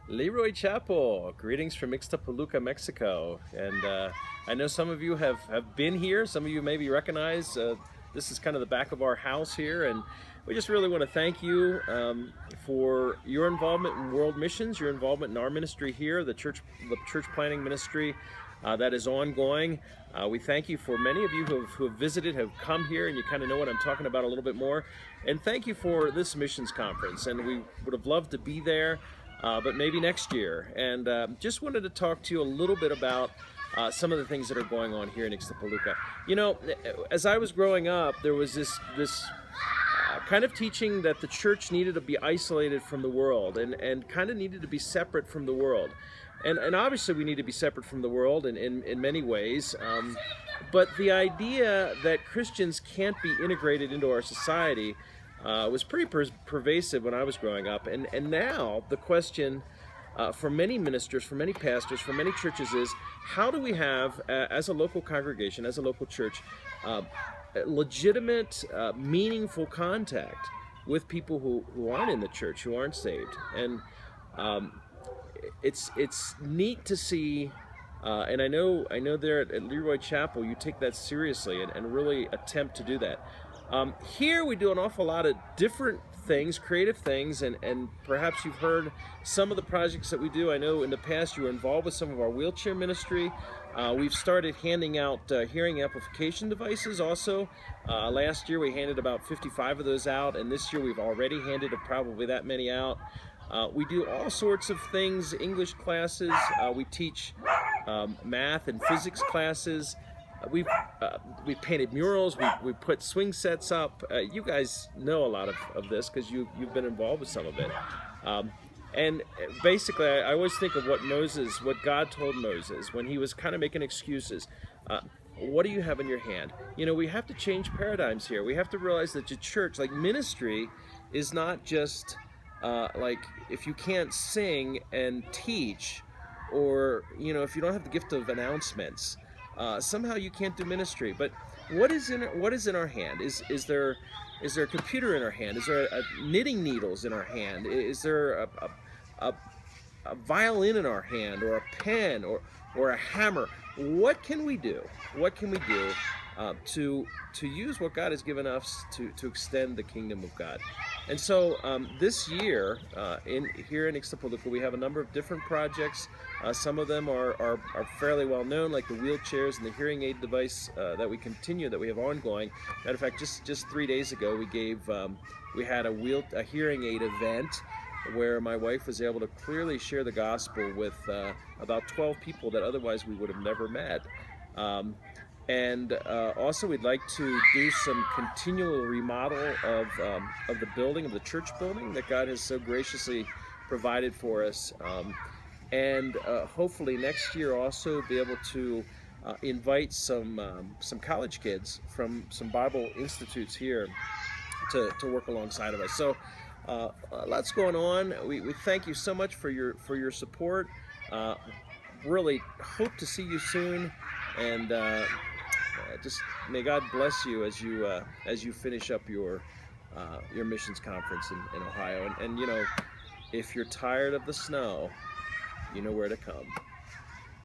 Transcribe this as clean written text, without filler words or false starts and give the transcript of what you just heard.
Leroy Chapel, greetings from Ixtapaluca, Mexico. And I know some of you have been here, some of you maybe recognize this is kind of the back of our house here. And we just really want to thank you for your involvement in world missions, your involvement in our ministry here, the church planning ministry that is ongoing. We thank you for many of you who have visited, have come here, and you kind of know what I'm talking about a little bit more. And thank you for this missions conference. And we would have loved to be there. But maybe next year. And just wanted to talk to you a little bit about some of the things that are going on here in Ixtapaluca. You know, as I was growing up, there was this kind of teaching that the church needed to be isolated from the world and kind of needed to be separate from the world. And obviously we need to be separate from the world in many ways. But the idea that Christians can't be integrated into our society was pretty pervasive when I was growing up. And now the question for many ministers, for many pastors, for many churches is, how do we have, as a local congregation, as a local church, legitimate, meaningful contact with people who aren't in the church, who aren't saved? And it's neat to see, and I know there at Leroy Chapel you take that seriously and really attempt to do that. Here we do an awful lot of different things, creative things, and perhaps you've heard some of the projects that we do. I know in the past you were involved with some of our wheelchair ministry. We've started handing out hearing amplification devices also. Last year we handed about 55 of those out, and this year we've already handed probably that many out. We do all sorts of things, English classes, we teach math and physics classes. We painted murals, we put swing sets up. You guys know a lot of this because you've been involved with some of it. And basically, I always think of what God told Moses when he was kind of making excuses. What do you have in your hand? You know, we have to change paradigms here. We have to realize that the church, like ministry, is not just like if you can't sing and teach, or you know, if you don't have the gift of announcements. Somehow you can't do ministry. But what is in our hand? Is there a computer in our hand? Is there knitting needles in our hand? Is there a violin in our hand, or a pen, or a hammer? What can we do? What can we do to use what God has given us to extend the kingdom of God? And so this year, here in Ixtapaluca, we have a number of different projects. Some of them are fairly well known, like the wheelchairs and the hearing aid device that we have ongoing. Matter of fact, just 3 days ago, we had a hearing aid event where my wife was able to clearly share the gospel with about 12 people that otherwise we would have never met. And also we'd like to do some continual remodel of the building, of the church building that God has so graciously provided for us. And hopefully next year also be able to invite some college kids from some Bible institutes here to work alongside of us. So lots going on. We thank you so much for your support. Really hope to see you soon, and just may God bless you as you finish up your missions conference in Ohio. And you know, if you're tired of the snow, you know where to come.